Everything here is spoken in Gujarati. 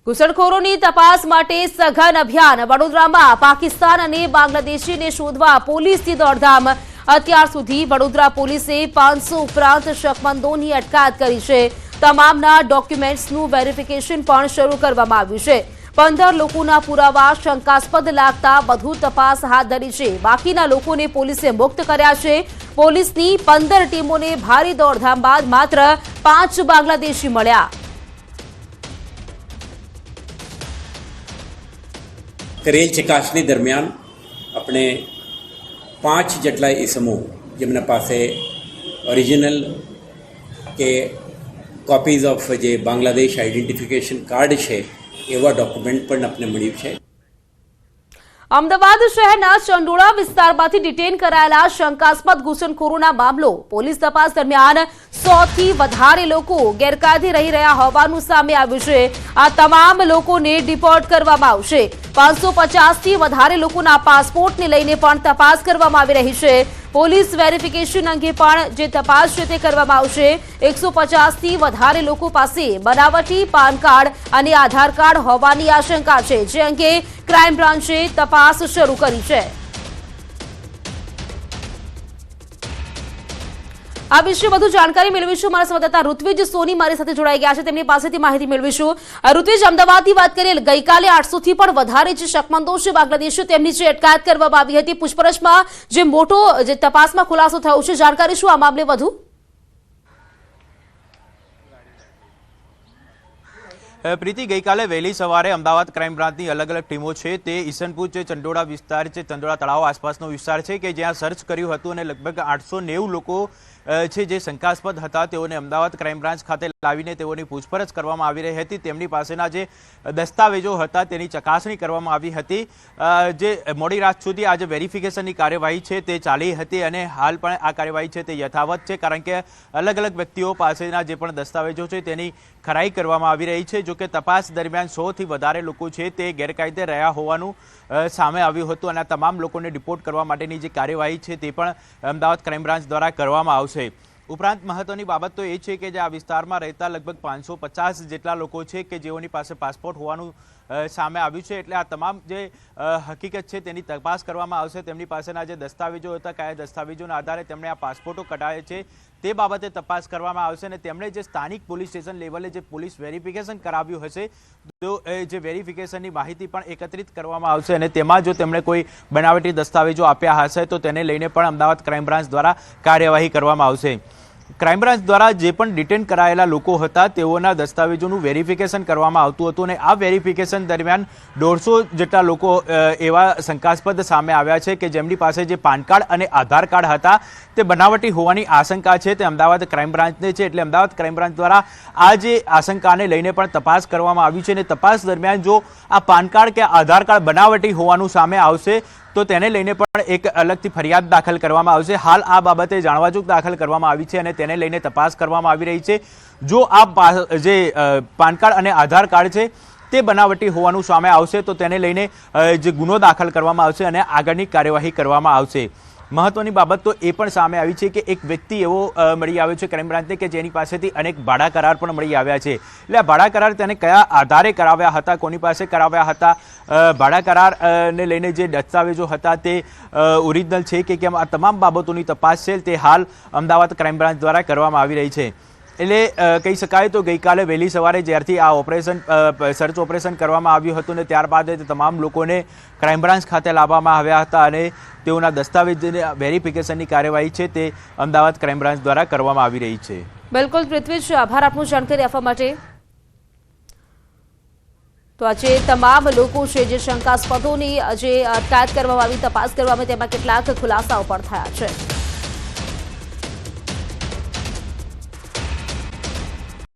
ઘૂસણખોરોની તપાસ માટે સઘન અભિયાન વડોદરામાં પાકિસ્તાન અને બાંગ્લાદેશીને શોધવા પોલીસની દોડધામ અત્યાર સુધી વડોદરા પોલીસે 500 ઉપરાંત શકમંદોની અટકાયત કરી છે। તમામના ડોક્યુમેન્ટ્સનું વેરિફિકેશન પણ શરૂ કરવામાં આવ્યું છે। 15 લોકોના પુરાવા શંકાસ્પદ લાગતા વધુ તપાસ હાથ ધરી છે। બાકીના લોકોને પોલીસે મુક્ત કર્યા છે। પોલીસની 15 ટીમોને ભારે દોડધામ બાદ માત્ર 5 બાંગ્લાદેશી મળ્યા। करेल चकासनी दरमियान अपने 5 જેટલા ઇસમો જેમના પાસે ઓરિજિનલ કે કોપીઝ ઓફ જે બાંગ્લાદેશ આઈડેન્ટિફિકેશન કાર્ડ છે એવા ડોક્યુમેન્ટ પણ આપણે મળ્યું છે। અમદાવાદ શહેરના ચંડોળા વિસ્તારમાંથી ડિટેન કરાયેલા શંકાસ્પદ ઘૂસણખોરોના મામલો પોલીસ તપાસ દરમિયાન 100 થી વધારે લોકો ગેરકાયદે રહી રહ્યા હોવાનું સામે આવ્યું છે। આ તમામ લોકોને ડિપોર્ટ કરવામાં આવશે। 550 થી વધારે લોકોના પાસપોર્ટને લઈને પણ તપાસ કરવામાં આવી રહી છે। પોલીસ વેરિફિકેશન અંગે પણ જે તપાસ છે તે કરવામાં આવશે। 150 થી વધારે લોકો પાસે બનાવટી પાન કાર્ડ અને આધાર કાર્ડ હોવાની આશંકા છે, જે અંગે ક્રાઇમ બ્રાન્ચે તપાસ શરૂ કરી છે। આ વિશે વધુ જાણકારી મેળવીશું। મારા સંવાદદાતા ઋત્વિજ સોની મારી સાથે જોડાઈ ગયા છે, તેમની પાસેથી માહિતી મેળવીશું। ઋત્વિજ, અમદાવાદની વાત કરીએ, ગઈકાલે 800 થી પણ વધારે જે શકમંદો છે બાંગ્લાદેશીઓ તેમની જે અટકાયત કરવામાં આવી હતી પૂછપરછમાં, જે મોટો જે તપાસમાં ખુલાસો થયો છે, જાણકારી શું આ મામલે વધુ? પ્રીતિ, ગઈકાલે વહેલી સવારે અમદાવાદ ક્રાઇમ બ્રાન્ચની અલગ અલગ ટીમો છે તે ઈસનપુર છે, ચંડોળા વિસ્તાર છે, ચંડોળા તળાવ આસપાસનો વિસ્તાર છે કે જ્યાં સર્ચ કર્યું હતું અને લગભગ 890 લોકો છે જે શંકાસ્પદ હતા તેઓને અમદાવાદ ક્રાઇમ બ્રાન્ચ ખાતે લાવીને તેઓની પૂછપરછ કરવામાં આવી રહી હતી। તેમની પાસેના જે દસ્તાવેજો હતા તેની ચકાસણી કરવામાં આવી હતી। જે મોડી રાત સુધી આ જે વેરિફિકેશનની કાર્યવાહી છે તે ચાલી હતી અને હાલ પણ આ કાર્યવાહી છે તે યથાવત છે, કારણ કે અલગ અલગ વ્યક્તિઓ પાસેના જે પણ દસ્તાવેજો છે તેની ખરાઈ કરવામાં આવી રહી છે। જોકે તપાસ દરમિયાન 100 થી વધારે લોકો છે તે ગેરકાયદે રહ્યા હોવાનું સામે આવ્યું હતું અને આ તમામ લોકોને ડિપોર્ટ કરવા માટેની જે કાર્યવાહી છે તે પણ અમદાવાદ ક્રાઇમ બ્રાન્ચ દ્વારા કરવામાં આવશે। ઉપરાંત મહત્વની બાબત તો એ છે કે જે આ વિસ્તારમાં રહેતા લગભગ 550 જેટલા લોકો છે કે જેઓની પાસે પાસપોર્ટ હોવાનું સામે આવ્યું છે, એટલે આ તમામ જે હકીકત છે તેની તપાસ કરવામાં આવશે। તેમની પાસેના જે દસ્તાવેજો હતા, કયા દસ્તાવેજોના આધારે તેમણે આ પાસપોર્ટો કઢાવે છે તે બાબતે તપાસ કરવામાં આવશે અને તેમણે જે સ્થાનિક પોલીસ સ્ટેશન લેવલે જે પોલીસ વેરિફિકેશન કરાવ્યું હશે તો જે વેરિફિકેશનની માહિતી પણ એકત્રિત કરવામાં આવશે અને તેમાં જો તેમણે કોઈ બનાવટી દસ્તાવેજો આપ્યા હશે તો તેને લઈને પણ અમદાવાદ ક્રાઇમ બ્રાન્ચ દ્વારા કાર્યવાહી કરવામાં આવશે। ક્રાઇમ બ્રાન્ચ દ્વારા જે પણ ડિટેન કરાયેલા લોકો હતા તેઓના દસ્તાવેજોનું વેરિફિકેશન કરવામાં આવતું હતું અને આ વેરિફિકેશન દરમિયાન 150 જેટલા લોકો એવા શંકાસ્પદ સામે આવ્યા છે કે જેમની પાસે જે પાન કાર્ડ અને આધાર કાર્ડ હતા તે બનાવટી હોવાની આશંકા છે તે અમદાવાદ ક્રાઇમ બ્રાન્ચને છે, એટલે અમદાવાદ ક્રાઇમ બ્રાન્ચ દ્વારા આ જે આશંકાને લઈને પણ તપાસ કરવામાં આવી છે અને તપાસ દરમિયાન જો આ પાન કાર્ડ કે આધાર કાર્ડ બનાવટી હોવાનું સામે આવશે તો તેને લઈને પણ એક અલગથી ફરિયાદ દાખલ કરવામાં આવશે। હાલ આ બાબતે જાણવાજોગ દાખલ કરવામાં આવી છે અને તેને લઈને તપાસ કરવામાં આવી રહી છે। જો આ જે પાન કાર્ડ અને આધાર કાર્ડ છે તે બનાવટી હોવાનું સામે આવશે તો તેને લઈને જે ગુનો દાખલ કરવામાં આવશે અને આગળની કાર્યવાહી કરવામાં આવશે। મહત્વની બાબત તો એ પણ સામે આવી છે કે એક વ્યક્તિ એવો મળી આવ્યો છે ક્રાઇમ બ્રાન્ચને કે જેની પાસેથી અનેક ભાડા કરાર પણ મળી આવ્યા છે, એટલે આ ભાડા કરાર તેને કયા આધારે કરાવ્યા હતા, કોની પાસે કરાવ્યા હતા, ભાડા કરારને લઈને જે દસ્તાવેજો હતા તે ઓરિજિનલ છે કે કેમ, આ તમામ બાબતોની તપાસ છે તે હાલ અમદાવાદ ક્રાઇમ બ્રાન્ચ દ્વારા કરવામાં આવી રહી છે। એટલે કહી શકાય તો ગઈકાલે વહેલી સવારે જ્યારથી આ ઓપરેશન સર્ચ ઓપરેશન કરવામાં આવ્યું હતું ને ત્યારબાદ તમામ લોકોને ક્રાઇમ બ્રાન્ચ ખાતે લાવવામાં આવ્યા હતા અને તેઓના દસ્તાવેજ વેરિફિકેશનની કાર્યવાહી છે તે અમદાવાદ ક્રાઇમ બ્રાન્ચ દ્વારા કરવામાં આવી રહી છે। બિલકુલ પૃથ્વીજ, આભાર આપનો જાણકારી આપવા માટે। તો આજે તમામ લોકો છે જે શંકાસ્પદોની જે અટકાયત કરવામાં આવી, તપાસ કરવામાં, તેમાં કેટલાક ખુલાસાઓ પણ થયા છે।